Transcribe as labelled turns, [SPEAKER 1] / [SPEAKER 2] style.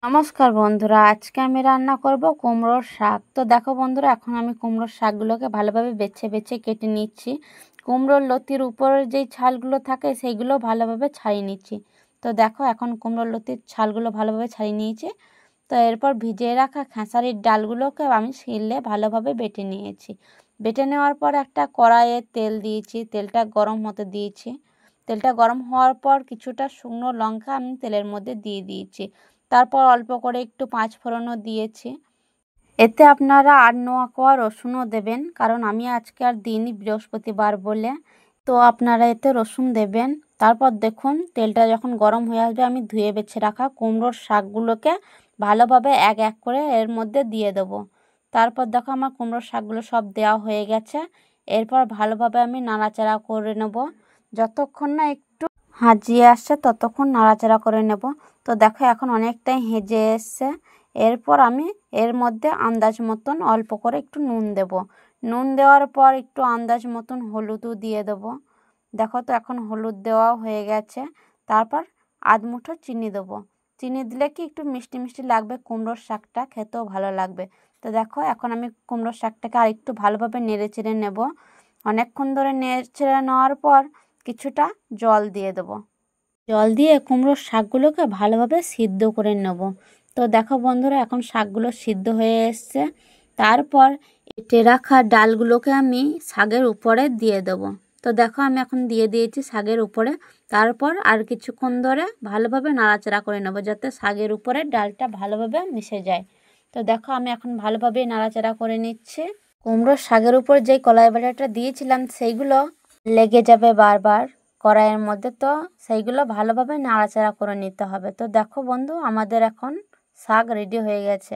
[SPEAKER 1] নমস্কার বন্ধুরা, আজকে আমি রান্না করব কুমড়োর শাক। তো দেখো বন্ধুরা, এখন আমি কুমড়োর শাকগুলোকে ভালোভাবে বেছে বেছে কেটে নিচ্ছি। কুমড়োর লতির উপরের যেই ছালগুলো থাকে সেইগুলো ভালোভাবে ছাড়িয়ে নিচ্ছি। তো দেখো, এখন কুমড়োর লতির ছালগুলো ভালোভাবে ছাড়িয়ে নিয়েছি। তো এরপর ভিজিয়ে রাখা খেসারির ডালগুলোকে আমি শিলে ভালোভাবে বেটে নিয়েছি। বেটে নেওয়ার পর একটা কড়াইয়ে তেল দিয়েছি, তেলটা গরম হতে দিয়েছি। তেলটা গরম হওয়ার পর কিছুটা শুকনো লঙ্কা আমি তেলের মধ্যে দিয়ে দিয়েছি। তারপর অল্প করে একটু পাঁচফোড়নও দিয়েছি। এতে আপনারা ৮-৯ কোয়া রসুনও দেবেন, কারণ আমি আজকে আর দিইনি বৃহস্পতিবার বলে। তো আপনারা এতে রসুন দেবেন। তারপর দেখুন, তেলটা যখন গরম হয়ে আসবে আমি ধুয়ে বেছে রাখা কুমড়োর শাকগুলোকে ভালোভাবে এক এক করে এর মধ্যে দিয়ে দেবো। তারপর দেখো, আমার কুমড়োর শাকগুলো সব দেওয়া হয়ে গেছে। এরপর ভালোভাবে আমি নাড়াচাড়া করে নেব। যতক্ষণ না একটু হাজিয়ে আসছে ততক্ষণ নাড়াচাড়া করে নেব। তো দেখো, এখন অনেকটাই হেজে এসছে। এরপর আমি এর মধ্যে আন্দাজ মতন অল্প করে একটু নুন দেব। নুন দেওয়ার পর একটু আন্দাজ মতন হলুদও দিয়ে দেবো। দেখো তো, এখন হলুদ দেওয়াও হয়ে গেছে। তারপর আধ মুঠো চিনি দেবো। চিনি দিলে কি একটু মিষ্টি মিষ্টি লাগবে, কুমড়োর শাকটা খেতেও ভালো লাগবে। তো দেখো, এখন আমি কুমড়োর শাকটাকে আর একটু ভালোভাবে নেড়ে চেড়ে নেব। অনেকক্ষণ ধরে নেড়ে চেড়ে নেওয়ার পর কিছুটা জল দিয়ে দেবো। জল দিয়ে কুমড়োর শাকগুলোকে ভালোভাবে সিদ্ধ করে নেব। তো দেখো বন্ধুরা, এখন শাকগুলো সিদ্ধ হয়ে এসছে। তারপর কেটে রাখা ডালগুলোকে আমি শাকের উপরে দিয়ে দেব। তো দেখো, আমি এখন দিয়ে দিয়েছি শাকের উপরে। তারপর আর কিছুক্ষণ ধরে ভালোভাবে নাড়াচাড়া করে নেব, যাতে শাকের উপরে ডালটা ভালোভাবে মিশে যায়। তো দেখো, আমি এখন ভালোভাবে নাড়াচাড়া করে নিচ্ছি। কুমড়োর শাকের উপর যেই কলাই বাটাটা দিয়েছিলাম সেইগুলো লেগে যাবে বারবার কড়াইয়ের মধ্যে, তো সেইগুলো ভালোভাবে নাড়াচাড়া করে নিতে হবে। তো দেখো বন্ধু, আমাদের এখন শাক রেডি হয়ে গেছে।